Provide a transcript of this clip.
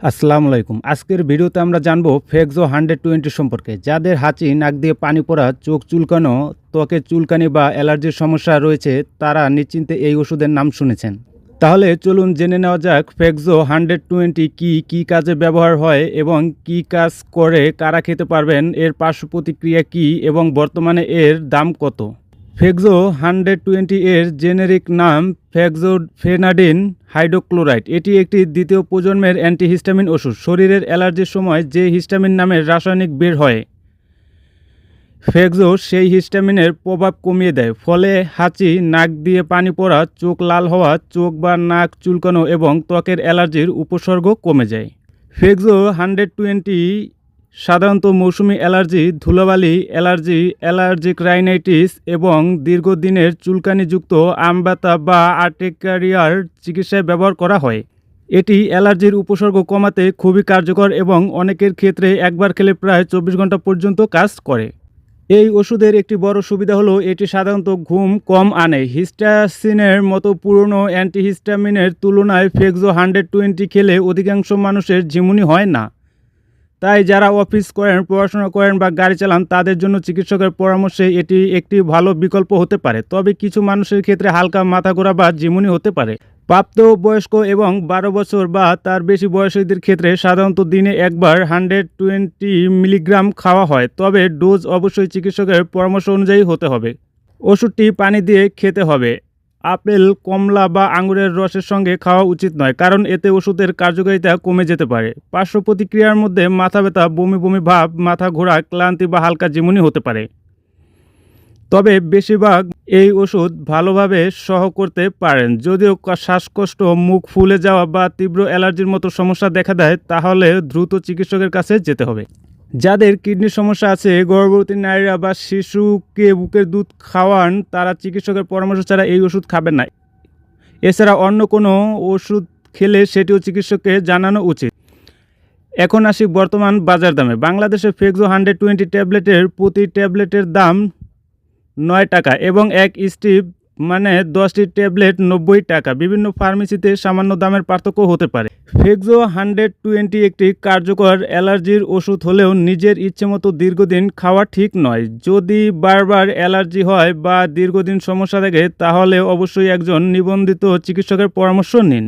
আসসালামু আলাইকুম। আজকের ভিডিওতে আমরা জানবো ফেক্সো 120 সম্পর্কে। যাদের হাঁচি, নাক দিয়ে পানি পড়া, চোখ চুলকানো, ত্বকে চুলকানি বা অ্যালার্জির সমস্যা রয়েছে তারা নিশ্চিন্তে এই ওষুধের নাম শুনেছেন। তাহলে চলুন জেনে নেওয়া যাক ফেক্সো 120 কী কাজে ব্যবহার হয় এবং কী কাজ করে, কারা খেতে পারবেন, এর পার্শ্ব প্রতিক্রিয়া কী এবং বর্তমানে এর দাম কত। ফেক্সো 120 এর জেনেরিক নাম ফেক্সোফেনাডিন হাইড্রোক্লোরাইড। এটি একটি দ্বিতীয় প্রজন্মের অ্যান্টিহিস্টামিন ওষুধ। শরীরের অ্যালার্জির সময় যে হিস্টামিন নামের রাসায়নিক বের হয়, ফেক্সো সেই হিস্টামিনের প্রভাব কমিয়ে দেয়। ফলে হাঁচি, নাক দিয়ে পানি পড়া, চোখ লাল হওয়া, চোখ বা নাক চুলকানো এবং ত্বকের অ্যালার্জির উপসর্গ কমে যায়। ফেক্সো 120 সাধারণত মৌসুমি অ্যালার্জি, ধুলাবালি অ্যালার্জি, অ্যালার্জিক রাইনাইটিস এবং দীর্ঘদিনের চুলকানিযুক্ত আমব্যাথা বা আর্টিকারিয়ার চিকিৎসায় ব্যবহার করা হয়। এটি অ্যালার্জির উপসর্গ কমাতে খুবই কার্যকর এবং অনেকের ক্ষেত্রে একবার খেলে প্রায় 24 ঘন্টা পর্যন্ত কাজ করে। এই ওষুধের একটি বড় সুবিধা হলো এটি সাধারণত ঘুম কম আনে। হিস্টাসিনের মতো পুরনো অ্যান্টিহিস্টামিনের তুলনায় ফেক্সো 120 খেলে অধিকাংশ মানুষের ঝিমুনি হয় না। তাই যারা অফিস করেন, পড়াশোনা করেন বা গাড়ি চালান তাদের জন্য চিকিৎসকের পরামর্শে এটি একটি ভালো বিকল্প হতে পারে। তবে কিছু মানুষের ক্ষেত্রে হালকা মাথা ঘোরা বা ঝিমুনি হতে পারে। প্রাপ্তবয়স্ক এবং 12 বছর বা তার বেশি বয়সীদের ক্ষেত্রে সাধারণত দিনে একবার 120 মিলিগ্রাম খাওয়া হয়, তবে ডোজ অবশ্যই চিকিৎসকের পরামর্শ অনুযায়ী হতে হবে। ওষুধটি পানি দিয়ে খেতে হবে। আপেল, কমলা বা আঙুরের রসের সঙ্গে খাওয়া উচিত নয়, কারণ এতে ওষুধের কার্যকারিতা কমে যেতে পারে। পার্শ্ব প্রতিক্রিয়ার মধ্যে মাথা ব্যথা, বমি বমি ভাব, মাথা ঘোরা, ক্লান্তি বা হালকা ঝিমুনি হতে পারে। তবে বেশিরভাগ এই ওষুধ ভালোভাবে সহ করতে পারেন। যদিও শ্বাসকষ্ট, মুখ ফুলে যাওয়া বা তীব্র অ্যালার্জির মতো সমস্যা দেখা দেয়, তাহলে দ্রুত চিকিৎসকের কাছে যেতে হবে। যাদের কিডনির সমস্যা আছে, গর্ভবতী নারীরা বা শিশুকে বুকের দুধ খাওয়ান, তারা চিকিৎসকের পরামর্শ ছাড়া এই ওষুধ খাবেন না। এছাড়া অন্য কোনো ওষুধ খেলে সেটিও চিকিৎসককে জানানো উচিত। এখন আসি বর্তমান বাজার দামে। বাংলাদেশে ফেক্সো 120 ট্যাবলেটের প্রতি ট্যাবলেটের দাম 9 টাকা এবং এক স্ট্রিপ মানে 10টি ট্যাবলেট 90 টাকা। বিভিন্ন ফার্মেসিতে সামান্য দামের পার্থক্য হতে পারে। ফেক্সো 120 একটি কার্যকর অ্যালার্জির ওষুধ হলেও নিজের ইচ্ছেমতো দীর্ঘদিন খাওয়া ঠিক নয়। যদি বারবার অ্যালার্জি হয় বা দীর্ঘদিন সমস্যা থাকে, তাহলে অবশ্যই একজন নিবন্ধিত চিকিৎসকের পরামর্শ নিন।